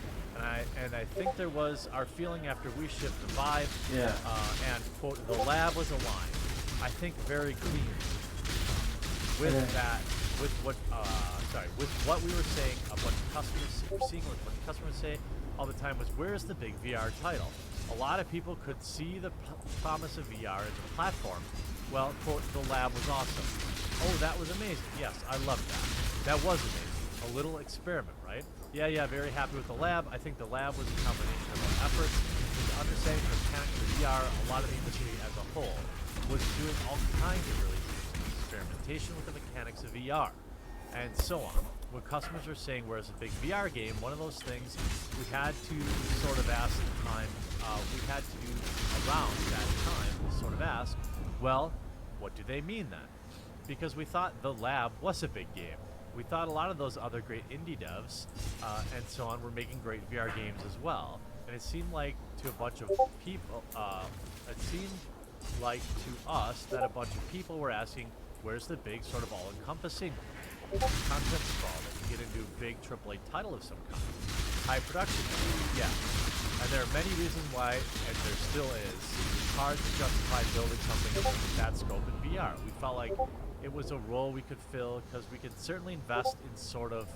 And I think there was our feeling after we shipped the Vive. Yeah. And quote, the lab was aligned. I think very clean with that, with what we were saying. A bunch of customers seeing what a bunch of customers say all the time was, "Where's the big VR title?" A lot of people could see the promise of VR as a platform. Well, quote, the lab was awesome. Oh, that was amazing. Yes, I loved that. That was amazing. A little experiment, right? Yeah, very happy with the lab. I think the lab was a combination of our efforts into understanding the mechanics of VR. A lot of the industry as a whole was doing all kinds of really interesting experimentation with the mechanics of VR, and so on. When customers were saying, where's a big VR game, one of those things we had to sort of ask at the time, we had to do around that time sort of ask, well, what do they mean then? Because we thought the lab was a big game. We thought a lot of those other great indie devs and so on were making great VR games as well. And it seemed like to a bunch of people, it seemed like to us that a bunch of people were asking, where's the big sort of all-encompassing content sprawl that you get into a big AAA title of some kind? High production, yeah. And there are many reasons why, and there still is, it's hard to justify building something of that scope in VR. We felt like it was a role we could fill because we could certainly invest in sort of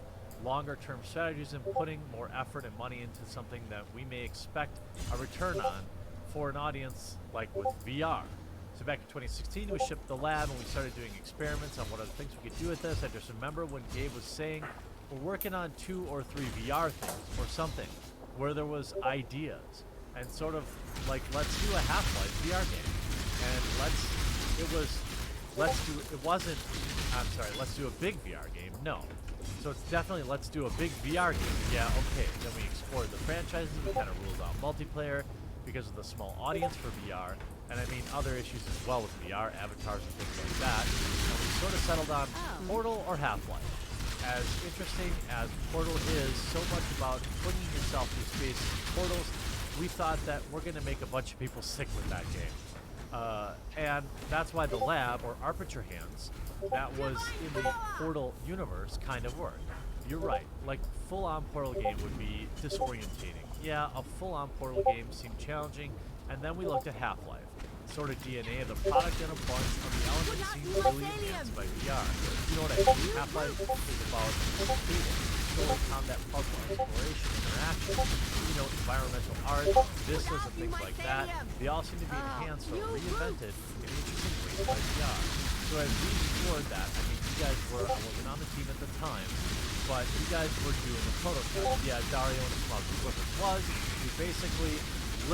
longer-term strategies and putting more effort and money into something that we may expect a return on for an audience like with VR. So back in 2016, we shipped the lab and we started doing experiments on what other things we could do with this. I just remember when Gabe was saying, we're working on 2 or 3 VR things or something, where there was ideas and sort of like, let's do a Half-Life VR game. And let's do a big VR game. No. So it's definitely, let's do a big VR game. Yeah, okay. Then we explored the franchises. We kind of ruled out multiplayer because of the small audience for VR. And I mean, other issues as well with VR, avatars and things like that. And we sort of settled on Portal or Half-Life. As interesting as Portal is, so much about putting yourself through space portals, we thought that we're going to make a bunch of people sick with that game. And that's why the lab, or Aperture Hands, that was in the Portal universe, kind of worked. You're right, like full-on Portal game would be disorientating. Yeah, a full-on Portal game seemed challenging, and then we looked at Half-Life. Sort of DNA of the product and a bunch of the elements seemed really enhanced by VR. You know what I mean? Half-Life is about story, combat, puzzle, exploration, interaction, environmental art, vistas and things like that. They all seem to be enhanced or reinvented in interesting ways by VR. So as we explored that, I mean, you guys were, I wasn't on the team at the time, but you guys were doing the prototype. Yeah, Dario and a small group of us was. We basically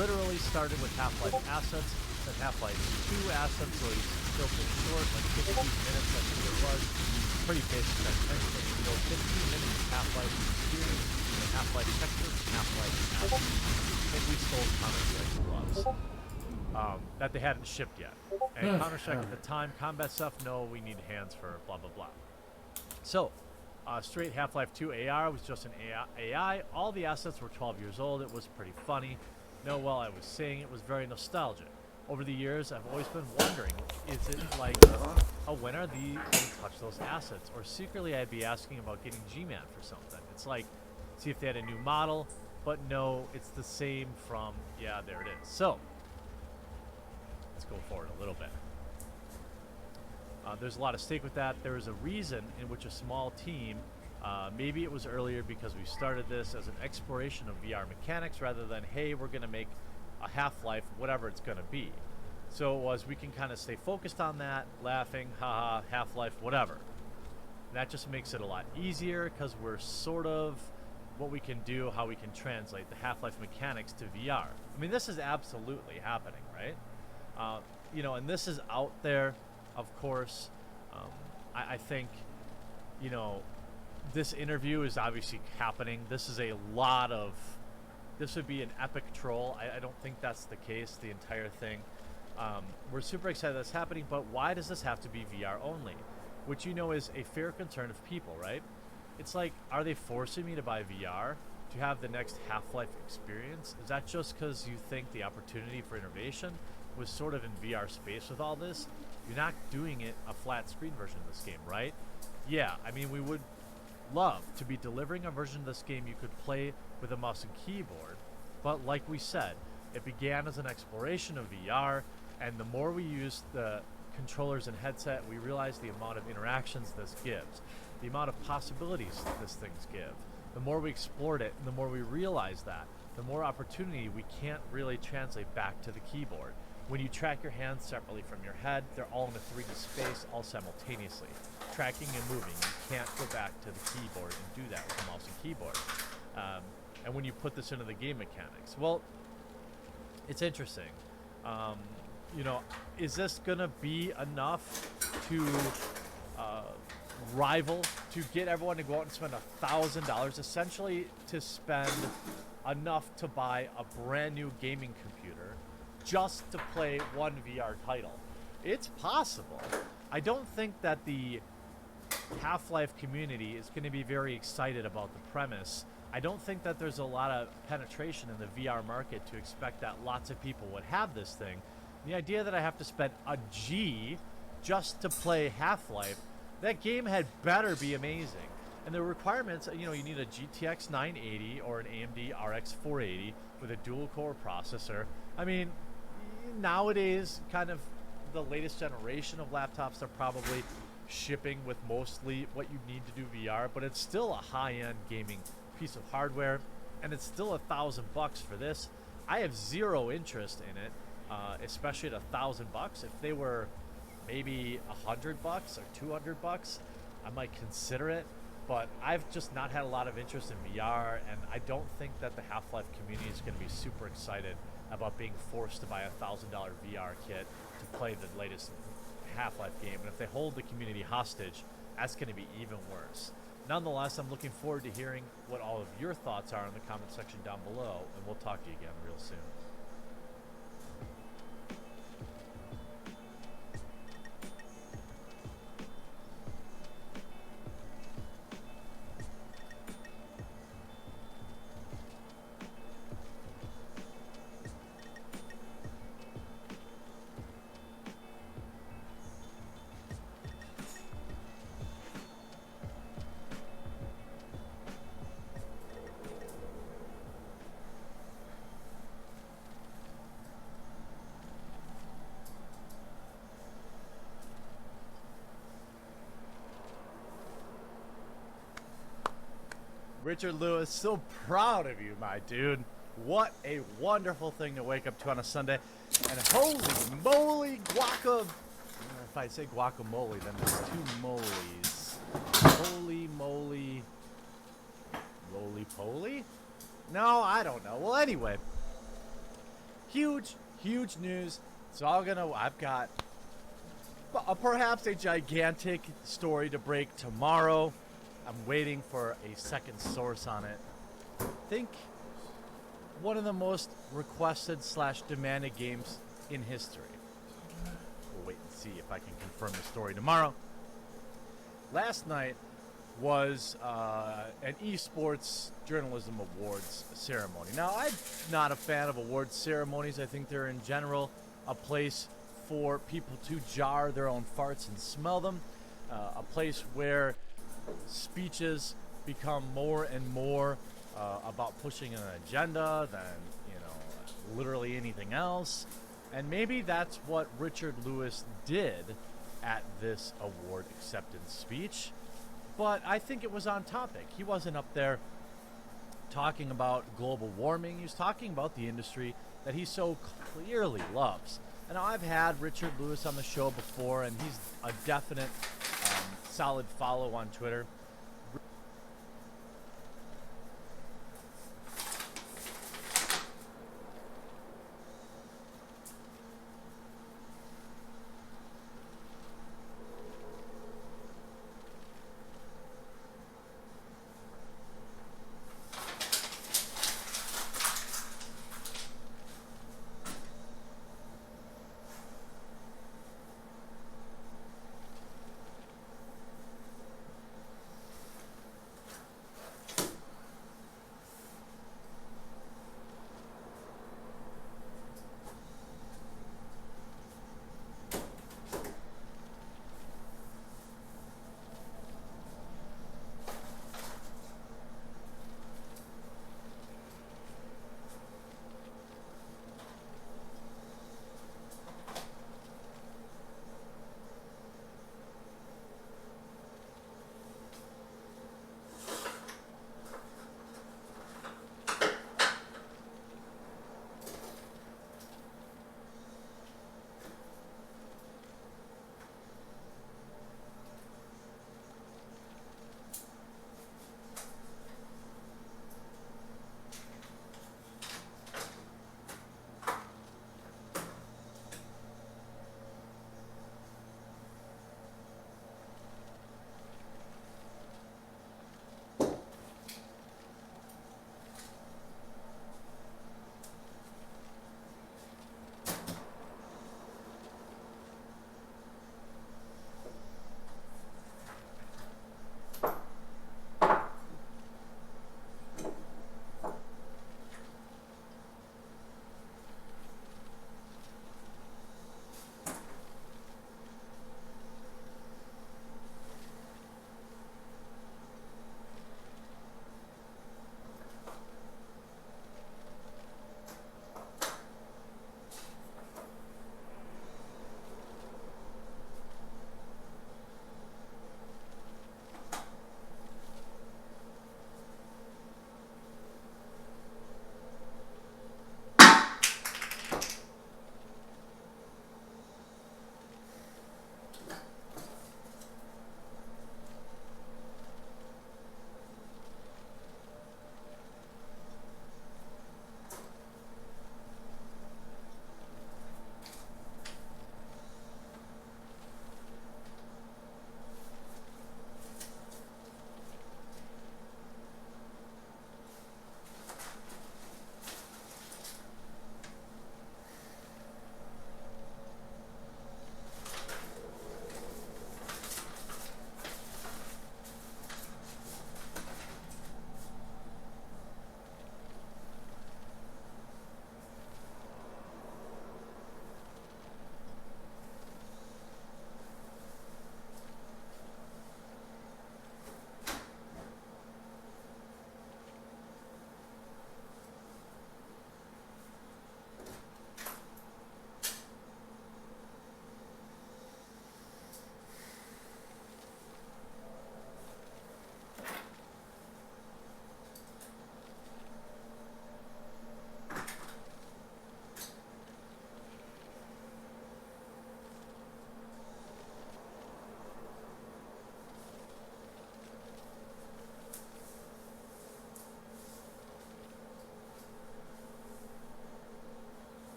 literally started with Half-Life assets, then Half-Life 2 assets, so he's still pretty short, like 15 minutes, I think it was. Pretty basic attention. 15 minutes of Half-Life experience, and Half-Life textures, and Half-Life assets. I think we stole Counter-Strike's gloves. That they hadn't shipped yet. And Counter-Strike at the time, combat stuff, no, we need hands for blah, blah, blah. So, straight Half-Life 2 AR was just an AI. All the assets were 12 years old. It was pretty funny. No, well, I was saying it was very nostalgic. Over the years, I've always been wondering, is it like, when are these going to touch those assets? Or secretly, I'd be asking about getting G-Man for something. It's like, see if they had a new model, but no, it's the same from, yeah, there it is. So, let's go forward a little bit. There's a lot of stake with that. There is a reason in which a small team, maybe it was earlier because we started this as an exploration of VR mechanics rather than, hey, we're going to make a Half-Life, whatever it's going to be. So it was, we can kind of stay focused on that, laughing, haha, Half-Life, whatever. That just makes it a lot easier because we're sort of what we can do, how we can translate the Half-Life mechanics to VR. I mean, this is absolutely happening, right? And this is out there, of course. I think, this interview is obviously happening. This is this would be an epic troll. I don't think that's the case, the entire thing. We're super excited that's happening, but why does this have to be VR only? Which is a fair concern of people, right? It's like, are they forcing me to buy VR to have the next Half-Life experience? Is that just because you think the opportunity for innovation was sort of in VR space with all this? You're not doing it a flat screen version of this game, right? Yeah, I mean, we would love to be delivering a version of this game you could play with a mouse and keyboard, but like we said, it began as an exploration of VR, and the more we use the controllers and headset, we realize the amount of interactions this gives, the amount of possibilities this things give. The more we explored it, and the more we realize that, the more opportunity we can't really translate back to the keyboard. When you track your hands separately from your head, they're all in a 3D space, all simultaneously. Tracking and moving, you can't go back to the keyboard and do that with a mouse and keyboard. And when you put this into the game mechanics, well, it's interesting. Is this gonna be enough to rival, to get everyone to go out and spend $1,000, essentially to spend enough to buy a brand new gaming computer just to play one VR title? It's possible. I don't think that the Half-Life community is going to be very excited about the premise. I don't think that there's a lot of penetration in the VR market to expect that lots of people would have this thing. The idea that I have to spend a G just to play Half-Life, that game had better be amazing. And the requirements, you need a GTX 980 or an AMD RX 480 with a dual-core processor. I mean, nowadays, kind of the latest generation of laptops are probably shipping with mostly what you need to do VR, but it's still a high-end gaming piece of hardware, and it's still $1,000 for this. I have zero interest in it, especially at $1,000. If they were maybe $100 or $200, I might consider it. But I've just not had a lot of interest in VR, and I don't think that the Half-Life community is going to be super excited about being forced to buy a $1,000 VR kit to play the latest Half-Life game. And if they hold the community hostage, that's going to be even worse. Nonetheless, I'm looking forward to hearing what all of your thoughts are in the comment section down below, and we'll talk to you again real soon. Richard Lewis, so proud of you, my dude. What a wonderful thing to wake up to on a Sunday. And holy moly, if I say guacamole, then there's two moles. Holy moly. Roly-poly? No, I don't know. Well, anyway. Huge news. I've got perhaps a gigantic story to break tomorrow. I'm waiting for a second source on it. I think one of the most requested / demanded games in history. We'll wait and see if I can confirm the story tomorrow. Last night was an esports journalism awards ceremony. Now, I'm not a fan of awards ceremonies. I think they're in general a place for people to jar their own farts and smell them. A place where speeches become more and more about pushing an agenda than literally anything else, and maybe that's what Richard Lewis did at this award acceptance speech. But I think it was on topic. He wasn't up there talking about global warming. He was talking about the industry that he so clearly loves. And I've had Richard Lewis on the show before, and he's a definite solid follow on Twitter.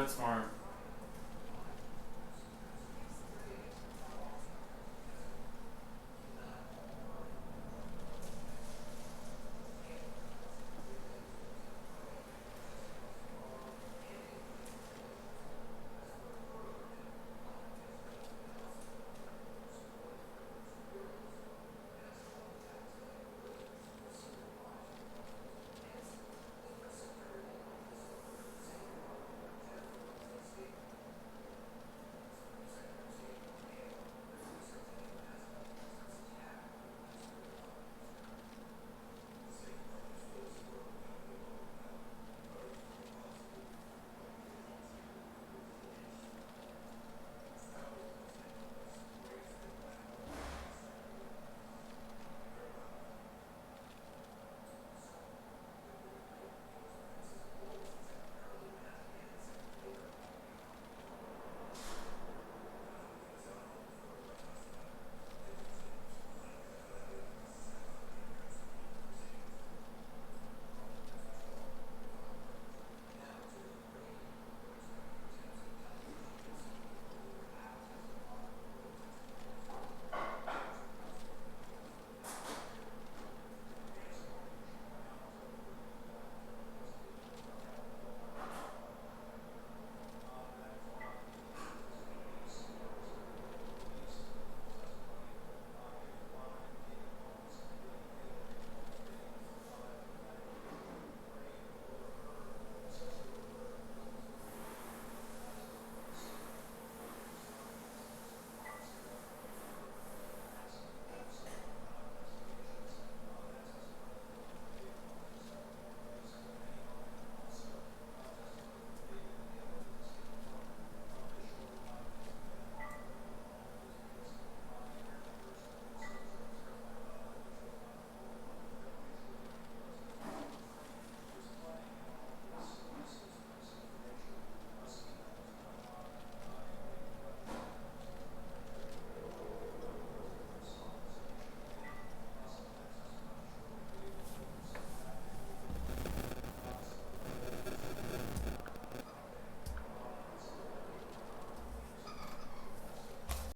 bit smart.